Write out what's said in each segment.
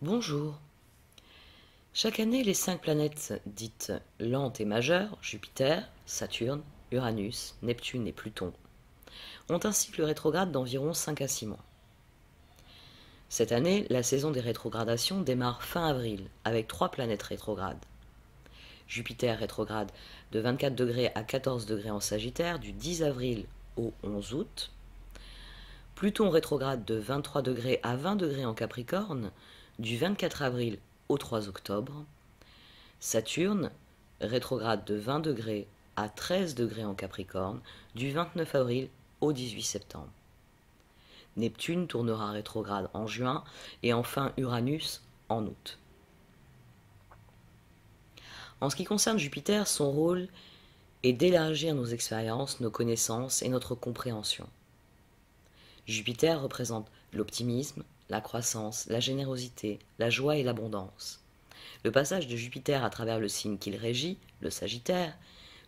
Bonjour. Chaque année, les 5 planètes dites lentes et majeures, Jupiter, Saturne, Uranus, Neptune et Pluton, ont un cycle rétrograde d'environ 5 à 6 mois. Cette année, la saison des rétrogradations démarre fin avril avec 3 planètes rétrogrades. Jupiter rétrograde de 24 degrés à 14 degrés en Sagittaire du 10 avril au 11 août. Pluton rétrograde de 23 degrés à 20 degrés en Capricorne du 24 avril au 3 octobre. Saturne rétrograde de 20 degrés à 13 degrés en Capricorne du 29 avril au 18 septembre. Neptune tournera rétrograde en juin et enfin Uranus en août. En ce qui concerne Jupiter, son rôle est d'élargir nos expériences, nos connaissances et notre compréhension. Jupiter représente l'optimisme, la croissance, la générosité, la joie et l'abondance. Le passage de Jupiter à travers le signe qu'il régit, le Sagittaire,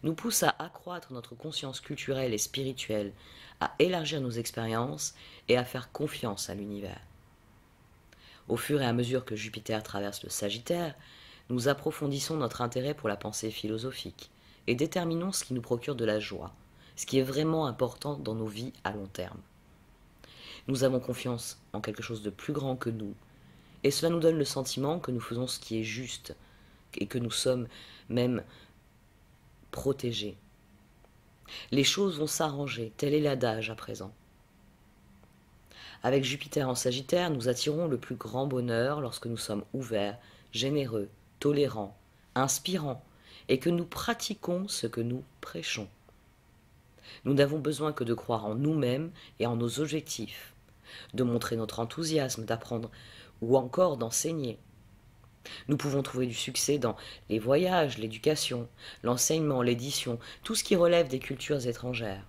nous pousse à accroître notre conscience culturelle et spirituelle, à élargir nos expériences et à faire confiance à l'univers. Au fur et à mesure que Jupiter traverse le Sagittaire, nous approfondissons notre intérêt pour la pensée philosophique et déterminons ce qui nous procure de la joie, ce qui est vraiment important dans nos vies à long terme. Nous avons confiance en quelque chose de plus grand que nous, et cela nous donne le sentiment que nous faisons ce qui est juste et que nous sommes même protégés. Les choses vont s'arranger, tel est l'adage à présent. Avec Jupiter en Sagittaire, nous attirons le plus grand bonheur lorsque nous sommes ouverts, généreux, tolérants, inspirants, et que nous pratiquons ce que nous prêchons. Nous n'avons besoin que de croire en nous-mêmes et en nos objectifs, de montrer notre enthousiasme, d'apprendre ou encore d'enseigner. Nous pouvons trouver du succès dans les voyages, l'éducation, l'enseignement, l'édition, tout ce qui relève des cultures étrangères.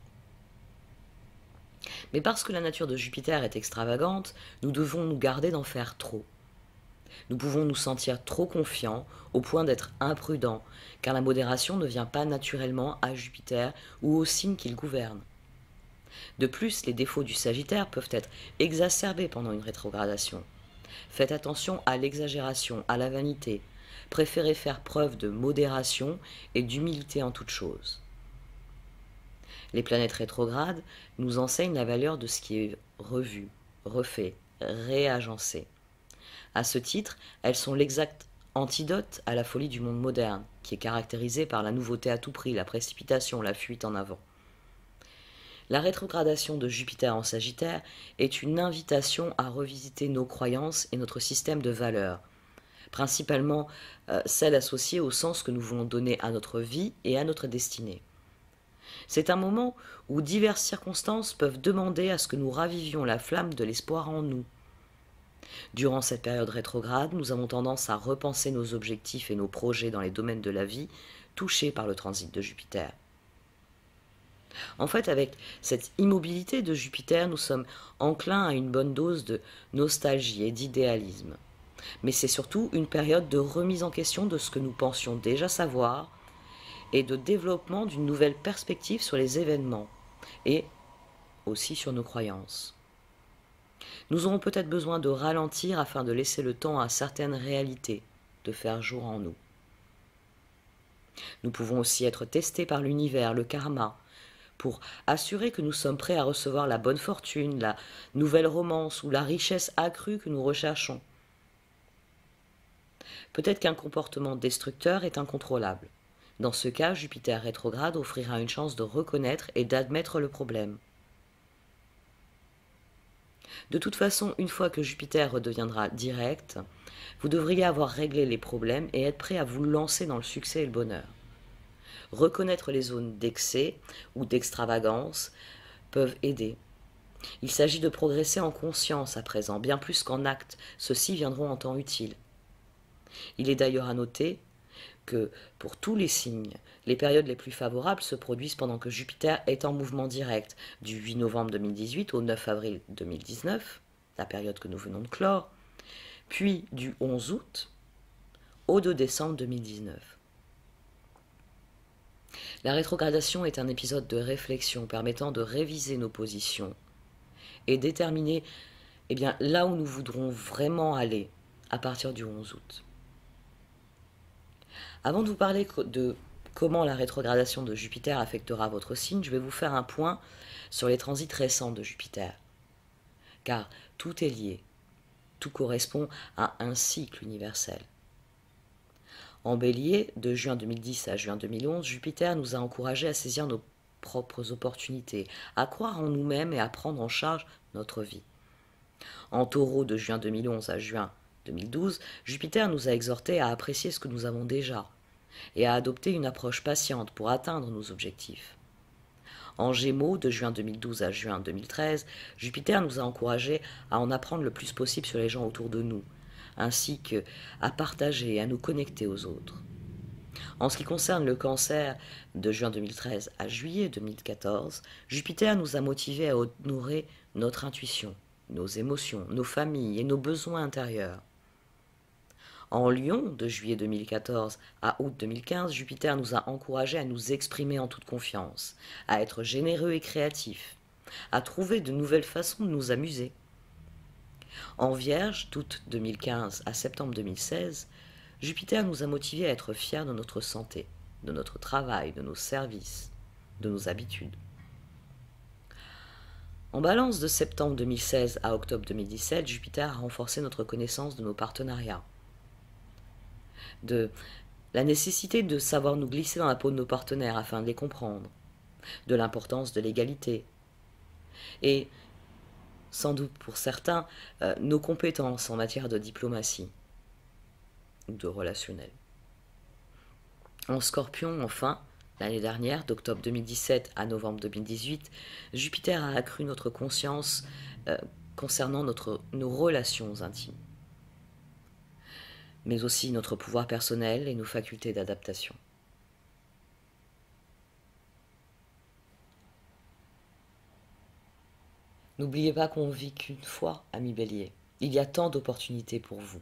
Mais parce que la nature de Jupiter est extravagante, nous devons nous garder d'en faire trop. Nous pouvons nous sentir trop confiants au point d'être imprudents, car la modération ne vient pas naturellement à Jupiter ou aux signes qu'il gouverne. De plus, les défauts du Sagittaire peuvent être exacerbés pendant une rétrogradation. Faites attention à l'exagération, à la vanité. Préférez faire preuve de modération et d'humilité en toute chose. Les planètes rétrogrades nous enseignent la valeur de ce qui est revu, refait, réagencé. À ce titre, elles sont l'exact antidote à la folie du monde moderne, qui est caractérisée par la nouveauté à tout prix, la précipitation, la fuite en avant. La rétrogradation de Jupiter en Sagittaire est une invitation à revisiter nos croyances et notre système de valeurs, principalement celles associées au sens que nous voulons donner à notre vie et à notre destinée. C'est un moment où diverses circonstances peuvent demander à ce que nous ravivions la flamme de l'espoir en nous. Durant cette période rétrograde, nous avons tendance à repenser nos objectifs et nos projets dans les domaines de la vie touchés par le transit de Jupiter. En fait, avec cette immobilité de Jupiter, nous sommes enclins à une bonne dose de nostalgie et d'idéalisme. Mais c'est surtout une période de remise en question de ce que nous pensions déjà savoir et de développement d'une nouvelle perspective sur les événements et aussi sur nos croyances. Nous aurons peut-être besoin de ralentir afin de laisser le temps à certaines réalités de faire jour en nous. Nous pouvons aussi être testés par l'univers, le karma, pour assurer que nous sommes prêts à recevoir la bonne fortune, la nouvelle romance ou la richesse accrue que nous recherchons. Peut-être qu'un comportement destructeur est incontrôlable. Dans ce cas, Jupiter rétrograde offrira une chance de reconnaître et d'admettre le problème. De toute façon, une fois que Jupiter redeviendra direct, vous devriez avoir réglé les problèmes et être prêt à vous lancer dans le succès et le bonheur. Reconnaître les zones d'excès ou d'extravagance peuvent aider. Il s'agit de progresser en conscience à présent, bien plus qu'en acte. Ceux-ci viendront en temps utile. Il est d'ailleurs à noter que, pour tous les signes, les périodes les plus favorables se produisent pendant que Jupiter est en mouvement direct, du 8 novembre 2018 au 9 avril 2019, la période que nous venons de clore, puis du 11 août au 2 décembre 2019. La rétrogradation est un épisode de réflexion permettant de réviser nos positions et déterminer là où nous voudrons vraiment aller à partir du 11 août. Avant de vous parler de comment la rétrogradation de Jupiter affectera votre signe, je vais vous faire un point sur les transits récents de Jupiter. Car tout est lié, tout correspond à un cycle universel. En Bélier, de juin 2010 à juin 2011, Jupiter nous a encouragés à saisir nos propres opportunités, à croire en nous-mêmes et à prendre en charge notre vie. En Taureau, de juin 2011 à juin 2012, Jupiter nous a exhortés à apprécier ce que nous avons déjà et à adopter une approche patiente pour atteindre nos objectifs. En Gémeaux, de juin 2012 à juin 2013, Jupiter nous a encouragés à en apprendre le plus possible sur les gens autour de nous, ainsi qu'à partager et à nous connecter aux autres. En ce qui concerne le Cancer, de juin 2013 à juillet 2014, Jupiter nous a motivés à honorer notre intuition, nos émotions, nos familles et nos besoins intérieurs. En Lion, de juillet 2014 à août 2015, Jupiter nous a encouragés à nous exprimer en toute confiance, à être généreux et créatifs, à trouver de nouvelles façons de nous amuser. En Vierge, d'août 2015 à septembre 2016, Jupiter nous a motivés à être fiers de notre santé, de notre travail, de nos services, de nos habitudes. En Balance, de septembre 2016 à octobre 2017, Jupiter a renforcé notre connaissance de nos partenariats, de la nécessité de savoir nous glisser dans la peau de nos partenaires afin de les comprendre, de l'importance de l'égalité, et sans doute pour certains, nos compétences en matière de diplomatie ou de relationnel. En Scorpion, enfin, l'année dernière, d'octobre 2017 à novembre 2018, Jupiter a accru notre conscience concernant nos relations intimes, mais aussi notre pouvoir personnel et nos facultés d'adaptation. N'oubliez pas qu'on vit qu'une fois, ami Bélier. Il y a tant d'opportunités pour vous.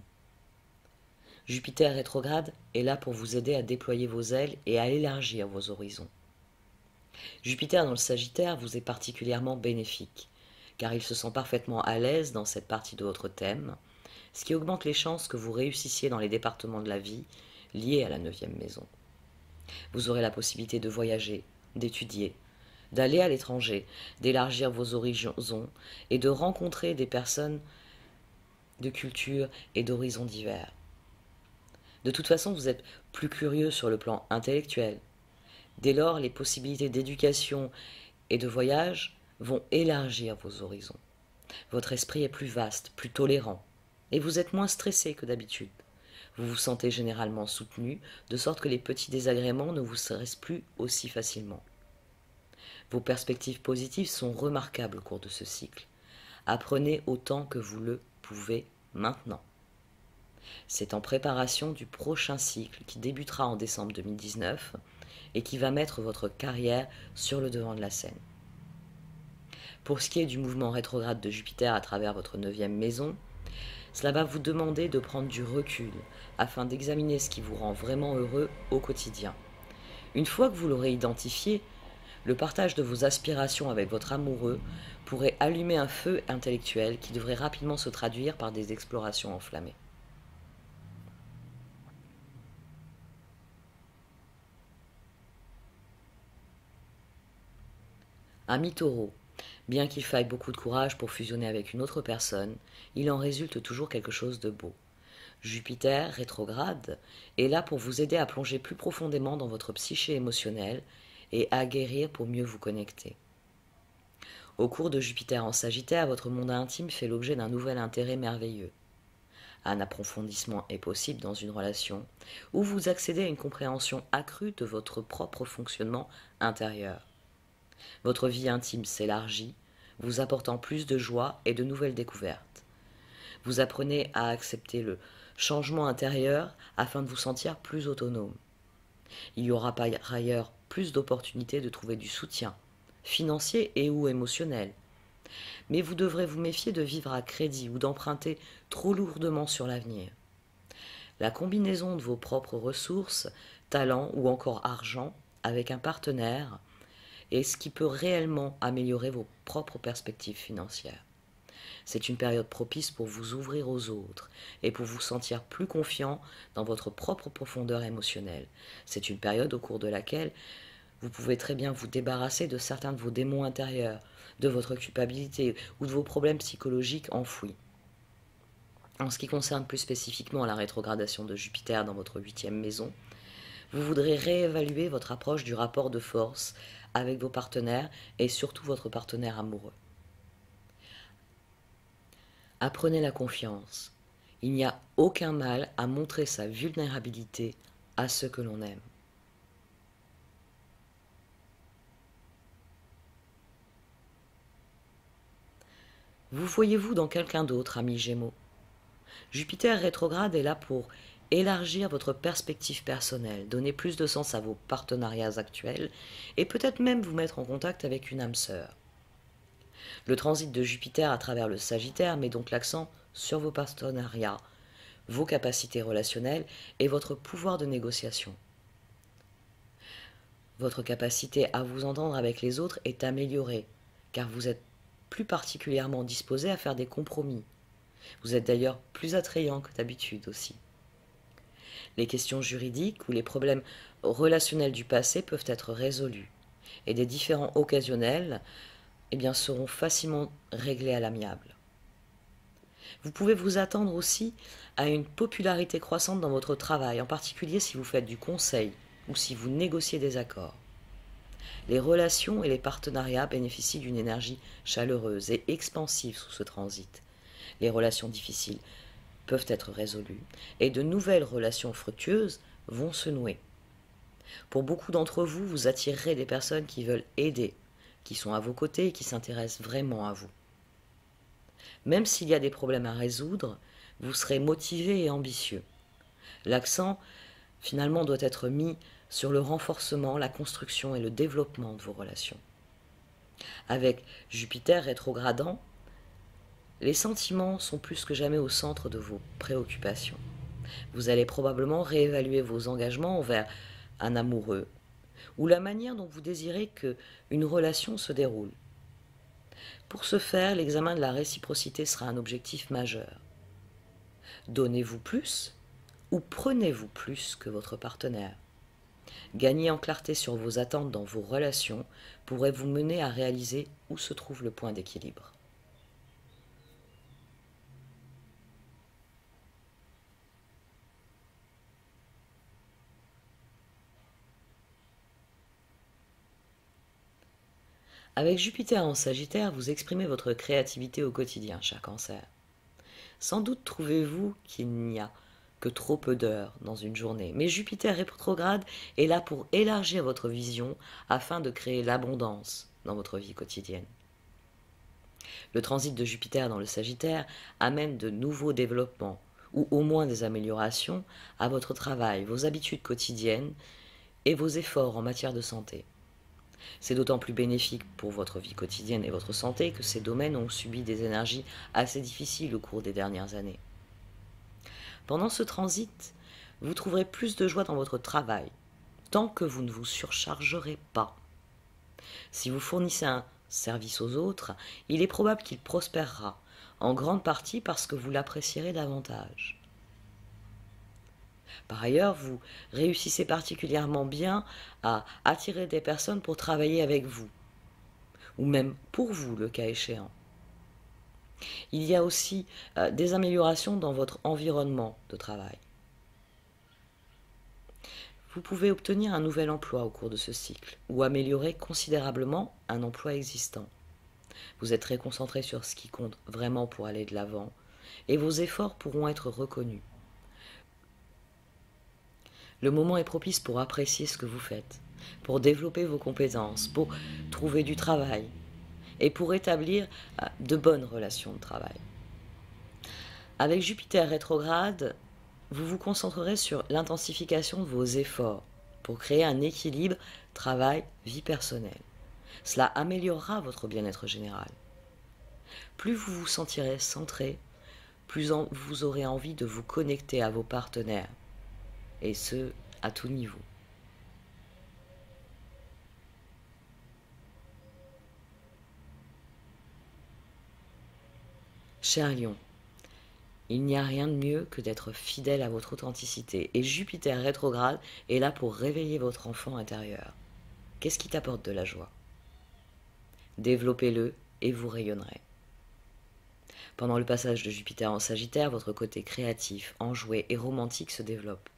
Jupiter rétrograde est là pour vous aider à déployer vos ailes et à élargir vos horizons. Jupiter dans le Sagittaire vous est particulièrement bénéfique, car il se sent parfaitement à l'aise dans cette partie de votre thème, ce qui augmente les chances que vous réussissiez dans les départements de la vie liés à la 9e maison. Vous aurez la possibilité de voyager, d'étudier, d'aller à l'étranger, d'élargir vos horizons et de rencontrer des personnes de culture et d'horizons divers. De toute façon, vous êtes plus curieux sur le plan intellectuel. Dès lors, les possibilités d'éducation et de voyage vont élargir vos horizons. Votre esprit est plus vaste, plus tolérant, et vous êtes moins stressé que d'habitude. Vous vous sentez généralement soutenu, de sorte que les petits désagréments ne vous stressent plus aussi facilement. Vos perspectives positives sont remarquables au cours de ce cycle. Apprenez autant que vous le pouvez maintenant. C'est en préparation du prochain cycle qui débutera en décembre 2019 et qui va mettre votre carrière sur le devant de la scène. Pour ce qui est du mouvement rétrograde de Jupiter à travers votre 9e maison, cela va vous demander de prendre du recul afin d'examiner ce qui vous rend vraiment heureux au quotidien. Une fois que vous l'aurez identifié, le partage de vos aspirations avec votre amoureux pourrait allumer un feu intellectuel qui devrait rapidement se traduire par des explorations enflammées. Ami Taureau, bien qu'il faille beaucoup de courage pour fusionner avec une autre personne, il en résulte toujours quelque chose de beau. Jupiter, rétrograde, est là pour vous aider à plonger plus profondément dans votre psyché émotionnelle et à guérir pour mieux vous connecter. Au cours de Jupiter en Sagittaire, votre monde intime fait l'objet d'un nouvel intérêt merveilleux. Un approfondissement est possible dans une relation où vous accédez à une compréhension accrue de votre propre fonctionnement intérieur. Votre vie intime s'élargit, vous apportant plus de joie et de nouvelles découvertes. Vous apprenez à accepter le changement intérieur afin de vous sentir plus autonome. Il y aura par ailleurs plus d'opportunités de trouver du soutien, financier et ou émotionnel. Mais vous devrez vous méfier de vivre à crédit ou d'emprunter trop lourdement sur l'avenir. La combinaison de vos propres ressources, talents ou encore argent avec un partenaire est ce qui peut réellement améliorer vos propres perspectives financières. C'est une période propice pour vous ouvrir aux autres et pour vous sentir plus confiant dans votre propre profondeur émotionnelle. C'est une période au cours de laquelle vous pouvez très bien vous débarrasser de certains de vos démons intérieurs, de votre culpabilité ou de vos problèmes psychologiques enfouis. En ce qui concerne plus spécifiquement la rétrogradation de Jupiter dans votre 8e maison, vous voudrez réévaluer votre approche du rapport de force avec vos partenaires et surtout votre partenaire amoureux. Apprenez la confiance. Il n'y a aucun mal à montrer sa vulnérabilité à ceux que l'on aime. Vous voyez-vous dans quelqu'un d'autre, ami Gémeaux? Jupiter rétrograde est là pour élargir votre perspective personnelle, donner plus de sens à vos partenariats actuels et peut-être même vous mettre en contact avec une âme sœur. Le transit de Jupiter à travers le Sagittaire met donc l'accent sur vos partenariats, vos capacités relationnelles et votre pouvoir de négociation. Votre capacité à vous entendre avec les autres est améliorée, car vous êtes plus particulièrement disposé à faire des compromis. Vous êtes d'ailleurs plus attrayant que d'habitude aussi. Les questions juridiques ou les problèmes relationnels du passé peuvent être résolus, et des différends occasionnels seront facilement réglés à l'amiable. Vous pouvez vous attendre aussi à une popularité croissante dans votre travail, en particulier si vous faites du conseil ou si vous négociez des accords. Les relations et les partenariats bénéficient d'une énergie chaleureuse et expansive sous ce transit. Les relations difficiles peuvent être résolues et de nouvelles relations fructueuses vont se nouer. Pour beaucoup d'entre vous, vous attirerez des personnes qui veulent aider, qui sont à vos côtés et qui s'intéressent vraiment à vous. Même s'il y a des problèmes à résoudre, vous serez motivé et ambitieux. L'accent, finalement, doit être mis sur le renforcement, la construction et le développement de vos relations. Avec Jupiter rétrogradant, les sentiments sont plus que jamais au centre de vos préoccupations. Vous allez probablement réévaluer vos engagements envers un amoureux ou la manière dont vous désirez qu'une relation se déroule. Pour ce faire, l'examen de la réciprocité sera un objectif majeur. Donnez-vous plus ou prenez-vous plus que votre partenaire? Gagner en clarté sur vos attentes dans vos relations pourrait vous mener à réaliser où se trouve le point d'équilibre. Avec Jupiter en Sagittaire, vous exprimez votre créativité au quotidien, cher Cancer. Sans doute trouvez-vous qu'il n'y a que trop peu d'heures dans une journée, mais Jupiter rétrograde est là pour élargir votre vision afin de créer l'abondance dans votre vie quotidienne. Le transit de Jupiter dans le Sagittaire amène de nouveaux développements, ou au moins des améliorations, à votre travail, vos habitudes quotidiennes et vos efforts en matière de santé. C'est d'autant plus bénéfique pour votre vie quotidienne et votre santé que ces domaines ont subi des énergies assez difficiles au cours des dernières années. Pendant ce transit, vous trouverez plus de joie dans votre travail, tant que vous ne vous surchargerez pas. Si vous fournissez un service aux autres, il est probable qu'il prospérera, en grande partie parce que vous l'apprécierez davantage. Par ailleurs, vous réussissez particulièrement bien à attirer des personnes pour travailler avec vous, ou même pour vous, le cas échéant. Il y a aussi des améliorations dans votre environnement de travail. Vous pouvez obtenir un nouvel emploi au cours de ce cycle, ou améliorer considérablement un emploi existant. Vous êtes très concentré sur ce qui compte vraiment pour aller de l'avant, et vos efforts pourront être reconnus. Le moment est propice pour apprécier ce que vous faites, pour développer vos compétences, pour trouver du travail et pour établir de bonnes relations de travail. Avec Jupiter rétrograde, vous vous concentrerez sur l'intensification de vos efforts pour créer un équilibre travail-vie personnelle. Cela améliorera votre bien-être général. Plus vous vous sentirez centré, plus vous aurez envie de vous connecter à vos partenaires, et ce, à tout niveau. Cher Lion, il n'y a rien de mieux que d'être fidèle à votre authenticité, et Jupiter rétrograde est là pour réveiller votre enfant intérieur. Qu'est-ce qui t'apporte de la joie? Développez-le et vous rayonnerez. Pendant le passage de Jupiter en Sagittaire, votre côté créatif, enjoué et romantique se développe.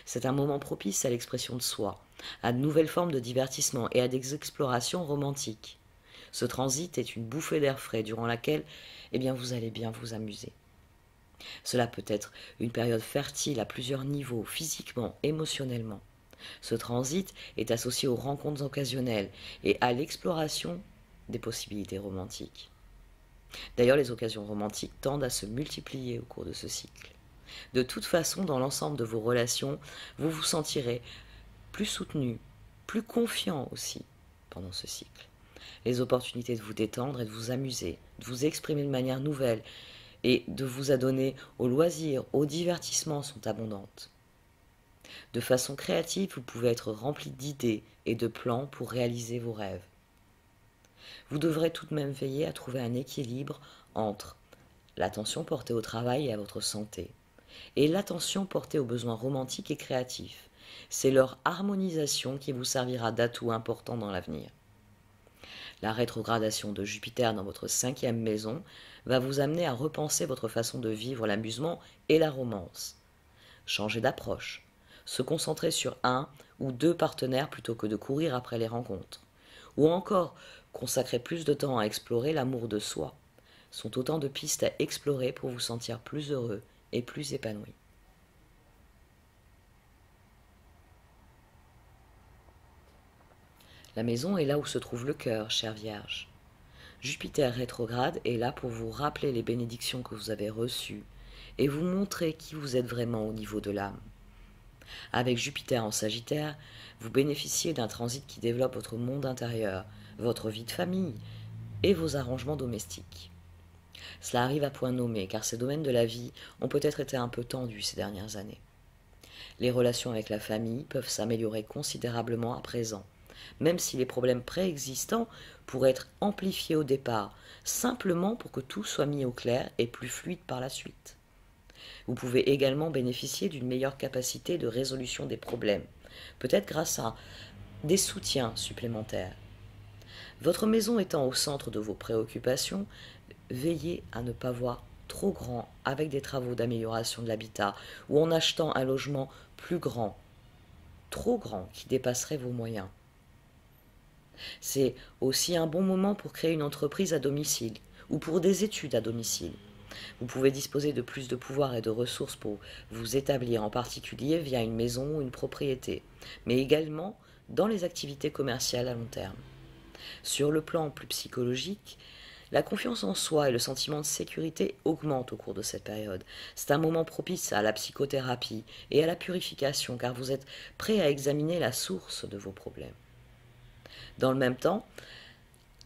C'est un moment propice à l'expression de soi, à de nouvelles formes de divertissement et à des explorations romantiques. Ce transit est une bouffée d'air frais durant laquelle vous allez bien vous amuser. Cela peut être une période fertile à plusieurs niveaux, physiquement, émotionnellement. Ce transit est associé aux rencontres occasionnelles et à l'exploration des possibilités romantiques. D'ailleurs, les occasions romantiques tendent à se multiplier au cours de ce cycle. De toute façon, dans l'ensemble de vos relations, vous vous sentirez plus soutenu, plus confiant aussi pendant ce cycle. Les opportunités de vous détendre et de vous amuser, de vous exprimer de manière nouvelle et de vous adonner aux loisirs, au divertissement sont abondantes. De façon créative, vous pouvez être rempli d'idées et de plans pour réaliser vos rêves. Vous devrez tout de même veiller à trouver un équilibre entre l'attention portée au travail et à votre santé, et l'attention portée aux besoins romantiques et créatifs. C'est leur harmonisation qui vous servira d'atout important dans l'avenir. La rétrogradation de Jupiter dans votre 5e maison va vous amener à repenser votre façon de vivre l'amusement et la romance. Changer d'approche, se concentrer sur un ou deux partenaires plutôt que de courir après les rencontres, ou encore consacrer plus de temps à explorer l'amour de soi, sont autant de pistes à explorer pour vous sentir plus heureux et plus épanoui. La maison est là où se trouve le cœur, chère Vierge. Jupiter rétrograde est là pour vous rappeler les bénédictions que vous avez reçues et vous montrer qui vous êtes vraiment au niveau de l'âme. Avec Jupiter en Sagittaire, vous bénéficiez d'un transit qui développe votre monde intérieur, votre vie de famille et vos arrangements domestiques. Cela arrive à point nommé car ces domaines de la vie ont peut-être été un peu tendus ces dernières années. Les relations avec la famille peuvent s'améliorer considérablement à présent, même si les problèmes préexistants pourraient être amplifiés au départ, simplement pour que tout soit mis au clair et plus fluide par la suite. Vous pouvez également bénéficier d'une meilleure capacité de résolution des problèmes, peut-être grâce à des soutiens supplémentaires. Votre maison étant au centre de vos préoccupations, veillez à ne pas voir trop grand avec des travaux d'amélioration de l'habitat ou en achetant un logement plus grand, trop grand qui dépasserait vos moyens. C'est aussi un bon moment pour créer une entreprise à domicile ou pour des études à domicile. Vous pouvez disposer de plus de pouvoir et de ressources pour vous établir, en particulier via une maison ou une propriété, mais également dans les activités commerciales à long terme. Sur le plan plus psychologique, la confiance en soi et le sentiment de sécurité augmentent au cours de cette période. C'est un moment propice à la psychothérapie et à la purification car vous êtes prêt à examiner la source de vos problèmes. Dans le même temps,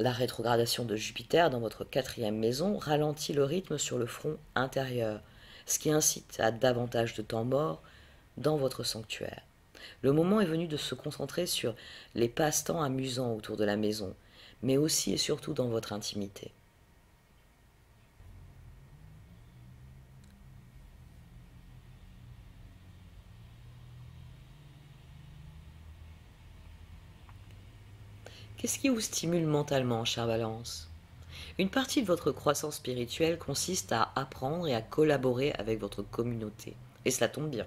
la rétrogradation de Jupiter dans votre 4e maison ralentit le rythme sur le front intérieur, ce qui incite à davantage de temps mort dans votre sanctuaire. Le moment est venu de se concentrer sur les passe-temps amusants autour de la maison, mais aussi et surtout dans votre intimité. Qu'est-ce qui vous stimule mentalement, chère Balance? Une partie de votre croissance spirituelle consiste à apprendre et à collaborer avec votre communauté. Et cela tombe bien.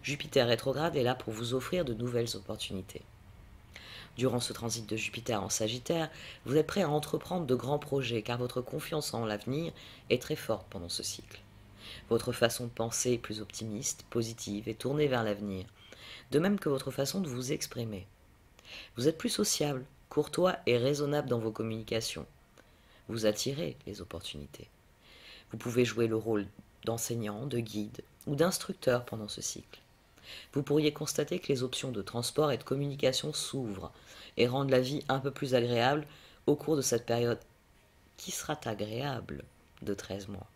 Jupiter rétrograde est là pour vous offrir de nouvelles opportunités. Durant ce transit de Jupiter en Sagittaire, vous êtes prêt à entreprendre de grands projets car votre confiance en l'avenir est très forte pendant ce cycle. Votre façon de penser est plus optimiste, positive et tournée vers l'avenir, de même que votre façon de vous exprimer. Vous êtes plus sociable, courtois et raisonnable dans vos communications. Vous attirez les opportunités. Vous pouvez jouer le rôle d'enseignant, de guide ou d'instructeur pendant ce cycle. Vous pourriez constater que les options de transport et de communication s'ouvrent et rendent la vie un peu plus agréable au cours de cette période qui sera agréable de 13 mois.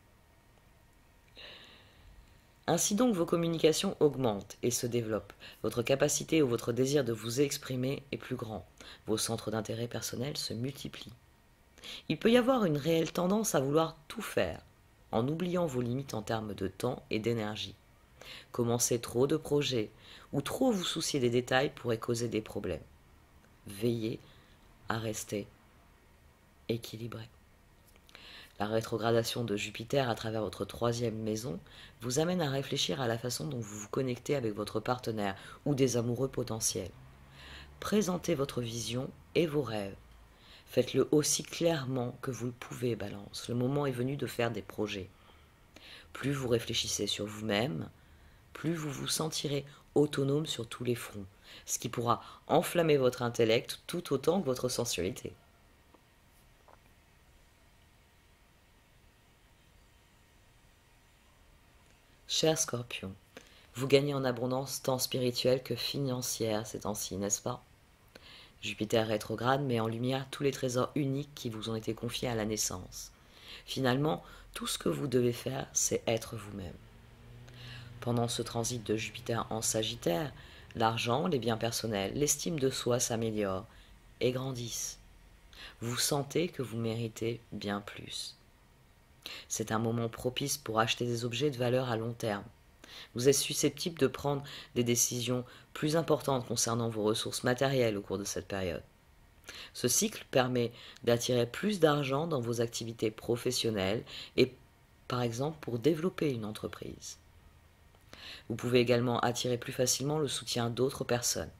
Ainsi donc, vos communications augmentent et se développent. Votre capacité ou votre désir de vous exprimer est plus grand. Vos centres d'intérêt personnel se multiplient. Il peut y avoir une réelle tendance à vouloir tout faire, en oubliant vos limites en termes de temps et d'énergie. Commencer trop de projets ou trop vous soucier des détails pourrait causer des problèmes. Veillez à rester équilibré. La rétrogradation de Jupiter à travers votre 3e maison vous amène à réfléchir à la façon dont vous vous connectez avec votre partenaire ou des amoureux potentiels. Présentez votre vision et vos rêves. Faites-le aussi clairement que vous le pouvez, Balance. Le moment est venu de faire des projets. Plus vous réfléchissez sur vous-même, plus vous vous sentirez autonome sur tous les fronts, ce qui pourra enflammer votre intellect tout autant que votre sensualité. Cher Scorpion, vous gagnez en abondance tant spirituelle que financière ces temps-ci, n'est-ce pas? Jupiter rétrograde met en lumière tous les trésors uniques qui vous ont été confiés à la naissance. Finalement, tout ce que vous devez faire, c'est être vous-même. Pendant ce transit de Jupiter en Sagittaire, l'argent, les biens personnels, l'estime de soi s'améliorent et grandissent. Vous sentez que vous méritez bien plus. C'est un moment propice pour acheter des objets de valeur à long terme. Vous êtes susceptible de prendre des décisions plus importantes concernant vos ressources matérielles au cours de cette période. Ce cycle permet d'attirer plus d'argent dans vos activités professionnelles et, par exemple, pour développer une entreprise. Vous pouvez également attirer plus facilement le soutien d'autres personnes.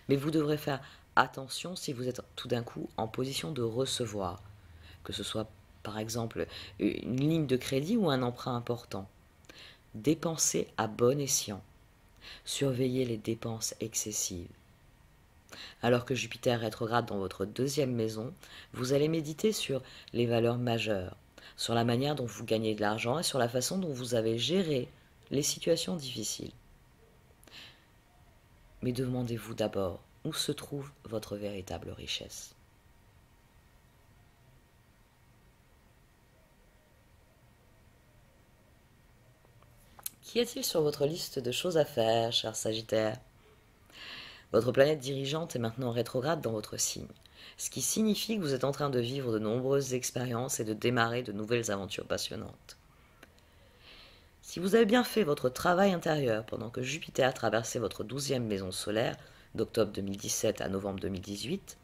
Mais vous devrez faire attention si vous êtes tout d'un coup en position de recevoir, que ce soit par exemple une ligne de crédit ou un emprunt important. Dépensez à bon escient. Surveillez les dépenses excessives. Alors que Jupiter rétrograde dans votre 2e maison, vous allez méditer sur les valeurs majeures, sur la manière dont vous gagnez de l'argent et sur la façon dont vous avez géré les situations difficiles. Mais demandez-vous d'abord où se trouve votre véritable richesse. Qu'y a-t-il sur votre liste de choses à faire, cher Sagittaire? Votre planète dirigeante est maintenant rétrograde dans votre signe, ce qui signifie que vous êtes en train de vivre de nombreuses expériences et de démarrer de nouvelles aventures passionnantes. Si vous avez bien fait votre travail intérieur pendant que Jupiter traversait votre 12e maison solaire, d'octobre 2017 à novembre 2018,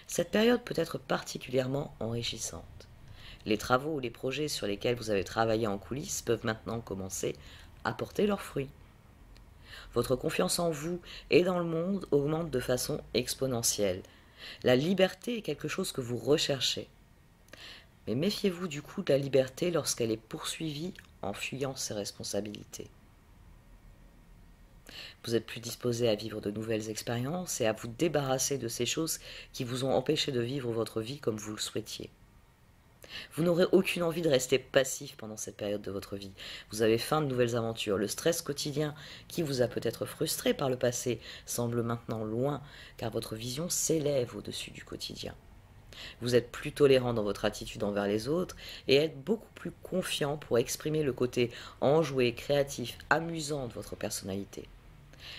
cette période peut être particulièrement enrichissante. Les travaux ou les projets sur lesquels vous avez travaillé en coulisses peuvent maintenant commencer à porter leurs fruits. Votre confiance en vous et dans le monde augmente de façon exponentielle. La liberté est quelque chose que vous recherchez. Mais méfiez-vous du coup de la liberté lorsqu'elle est poursuivie en fuyant ses responsabilités. Vous êtes plus disposé à vivre de nouvelles expériences et à vous débarrasser de ces choses qui vous ont empêché de vivre votre vie comme vous le souhaitiez. Vous n'aurez aucune envie de rester passif pendant cette période de votre vie. Vous avez faim de nouvelles aventures. Le stress quotidien qui vous a peut-être frustré par le passé semble maintenant loin, car votre vision s'élève au-dessus du quotidien. Vous êtes plus tolérant dans votre attitude envers les autres et êtes beaucoup plus confiant pour exprimer le côté enjoué, créatif, amusant de votre personnalité.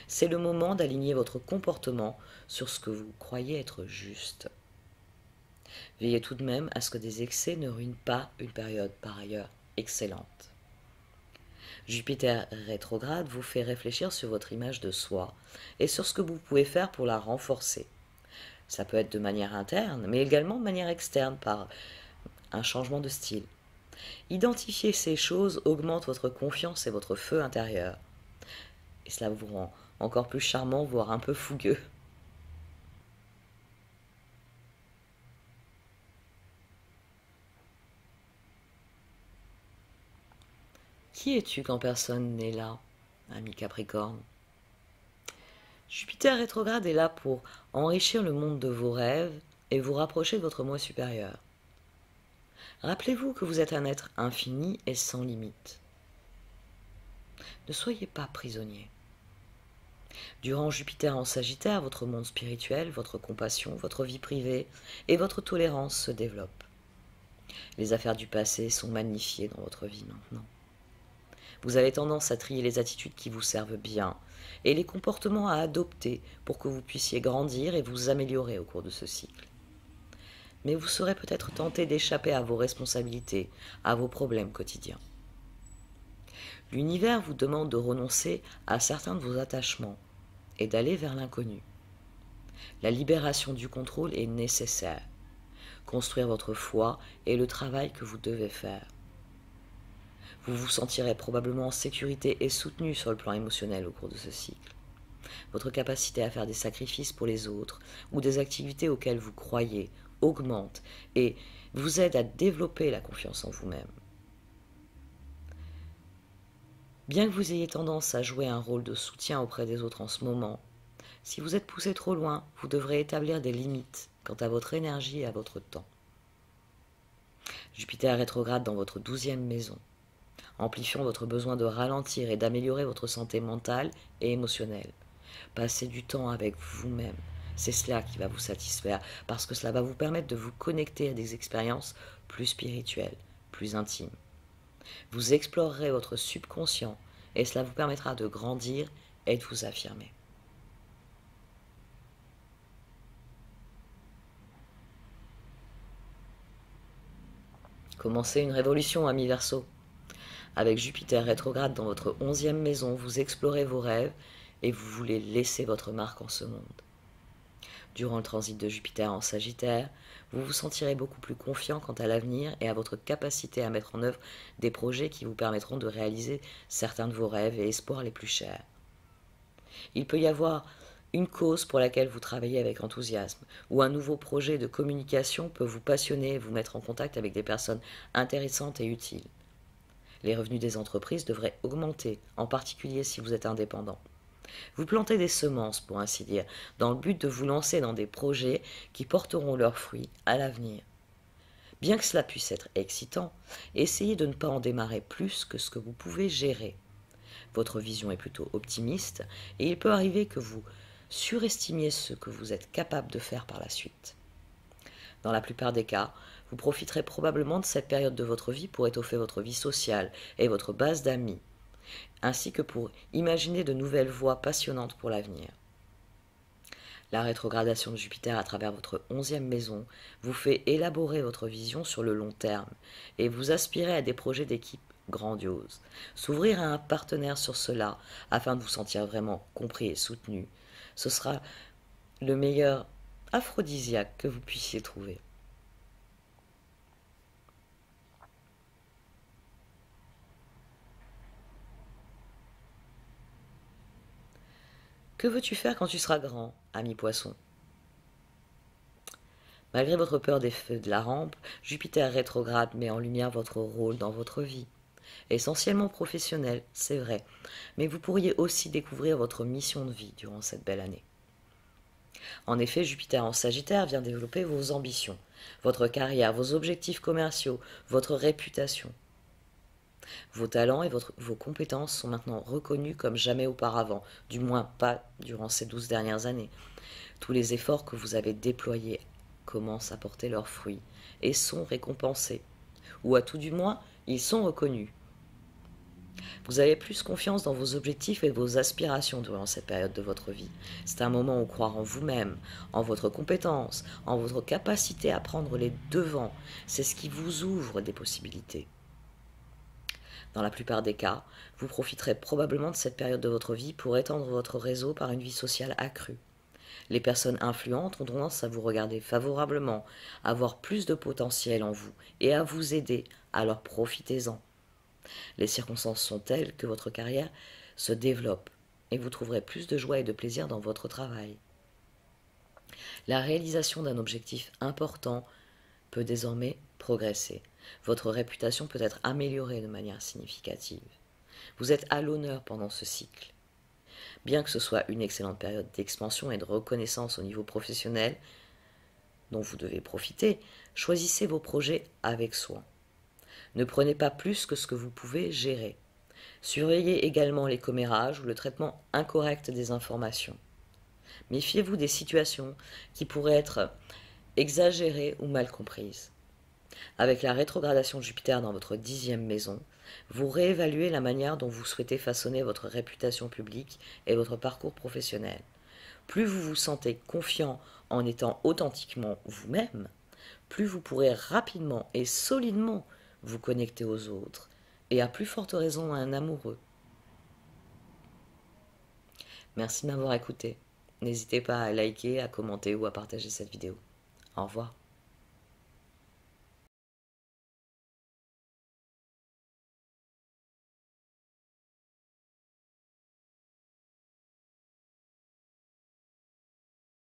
C'est le moment d'aligner votre comportement sur ce que vous croyez être juste. Veillez tout de même à ce que des excès ne ruinent pas une période par ailleurs excellente. Jupiter rétrograde vous fait réfléchir sur votre image de soi et sur ce que vous pouvez faire pour la renforcer. Ça peut être de manière interne, mais également de manière externe par un changement de style. Identifier ces choses augmente votre confiance et votre feu intérieur. Et cela vous rend encore plus charmant, voire un peu fougueux. Qui es-tu quand personne n'est là, ami Capricorne? Jupiter rétrograde est là pour enrichir le monde de vos rêves et vous rapprocher de votre moi supérieur. Rappelez-vous que vous êtes un être infini et sans limite. Ne soyez pas prisonnier. Durant Jupiter en Sagittaire, votre monde spirituel, votre compassion, votre vie privée et votre tolérance se développent. Les affaires du passé sont magnifiées dans votre vie maintenant. Vous avez tendance à trier les attitudes qui vous servent bien et les comportements à adopter pour que vous puissiez grandir et vous améliorer au cours de ce cycle. mais vous serez peut-être tenté d'échapper à vos responsabilités, à vos problèmes quotidiens. L'univers vous demande de renoncer à certains de vos attachements et d'aller vers l'inconnu. La libération du contrôle est nécessaire. Construire votre foi est le travail que vous devez faire. Vous vous sentirez probablement en sécurité et soutenu sur le plan émotionnel au cours de ce cycle. Votre capacité à faire des sacrifices pour les autres ou des activités auxquelles vous croyez augmente et vous aide à développer la confiance en vous-même. Bien que vous ayez tendance à jouer un rôle de soutien auprès des autres en ce moment, si vous êtes poussé trop loin, vous devrez établir des limites quant à votre énergie et à votre temps. Jupiter rétrograde dans votre 12e maison, amplifiant votre besoin de ralentir et d'améliorer votre santé mentale et émotionnelle. Passez du temps avec vous-même, c'est cela qui va vous satisfaire, parce que cela va vous permettre de vous connecter à des expériences plus spirituelles, plus intimes. Vous explorerez votre subconscient et cela vous permettra de grandir et de vous affirmer. Commencez une révolution, ami Verseau. Avec Jupiter rétrograde dans votre 11e maison, vous explorez vos rêves et vous voulez laisser votre marque en ce monde. Durant le transit de Jupiter en Sagittaire, vous vous sentirez beaucoup plus confiant quant à l'avenir et à votre capacité à mettre en œuvre des projets qui vous permettront de réaliser certains de vos rêves et espoirs les plus chers. Il peut y avoir une cause pour laquelle vous travaillez avec enthousiasme, ou un nouveau projet de communication peut vous passionner et vous mettre en contact avec des personnes intéressantes et utiles. Les revenus des entreprises devraient augmenter, en particulier si vous êtes indépendant. Vous plantez des semences, pour ainsi dire, dans le but de vous lancer dans des projets qui porteront leurs fruits à l'avenir. Bien que cela puisse être excitant, essayez de ne pas en démarrer plus que ce que vous pouvez gérer. Votre vision est plutôt optimiste et il peut arriver que vous surestimiez ce que vous êtes capable de faire par la suite. Dans la plupart des cas, vous profiterez probablement de cette période de votre vie pour étoffer votre vie sociale et votre base d'amis, ainsi que pour imaginer de nouvelles voies passionnantes pour l'avenir. La rétrogradation de Jupiter à travers votre 11e maison vous fait élaborer votre vision sur le long terme et vous aspirez à des projets d'équipe grandioses. S'ouvrir à un partenaire sur cela afin de vous sentir vraiment compris et soutenu, ce sera le meilleur aphrodisiaque que vous puissiez trouver. Que veux-tu faire quand tu seras grand, ami poisson? Malgré votre peur des feux de la rampe, Jupiter rétrograde met en lumière votre rôle dans votre vie. Essentiellement professionnel, c'est vrai, mais vous pourriez aussi découvrir votre mission de vie durant cette belle année. En effet, Jupiter en Sagittaire vient développer vos ambitions, votre carrière, vos objectifs commerciaux, votre réputation. Vos talents et vos compétences sont maintenant reconnus comme jamais auparavant, du moins pas durant ces 12 dernières années. Tous les efforts que vous avez déployés commencent à porter leurs fruits et sont récompensés, ou à tout du moins, ils sont reconnus. Vous avez plus confiance dans vos objectifs et vos aspirations durant cette période de votre vie. C'est un moment où croire en vous-même, en votre compétence, en votre capacité à prendre les devants, c'est ce qui vous ouvre des possibilités. Dans la plupart des cas, vous profiterez probablement de cette période de votre vie pour étendre votre réseau par une vie sociale accrue. Les personnes influentes ont tendance à vous regarder favorablement, à voir plus de potentiel en vous et à vous aider, alors profitez-en. Les circonstances sont telles que votre carrière se développe et vous trouverez plus de joie et de plaisir dans votre travail. La réalisation d'un objectif important peut désormais progresser. Votre réputation peut être améliorée de manière significative. Vous êtes à l'honneur pendant ce cycle. Bien que ce soit une excellente période d'expansion et de reconnaissance au niveau professionnel dont vous devez profiter, choisissez vos projets avec soin. Ne prenez pas plus que ce que vous pouvez gérer. Surveillez également les commérages ou le traitement incorrect des informations. Méfiez-vous des situations qui pourraient être exagérées ou mal comprises. Avec la rétrogradation de Jupiter dans votre 10e maison, vous réévaluez la manière dont vous souhaitez façonner votre réputation publique et votre parcours professionnel. Plus vous vous sentez confiant en étant authentiquement vous-même, plus vous pourrez rapidement et solidement vous connecter aux autres, et à plus forte raison à un amoureux. Merci de m'avoir écouté. N'hésitez pas à liker, à commenter ou à partager cette vidéo. Au revoir.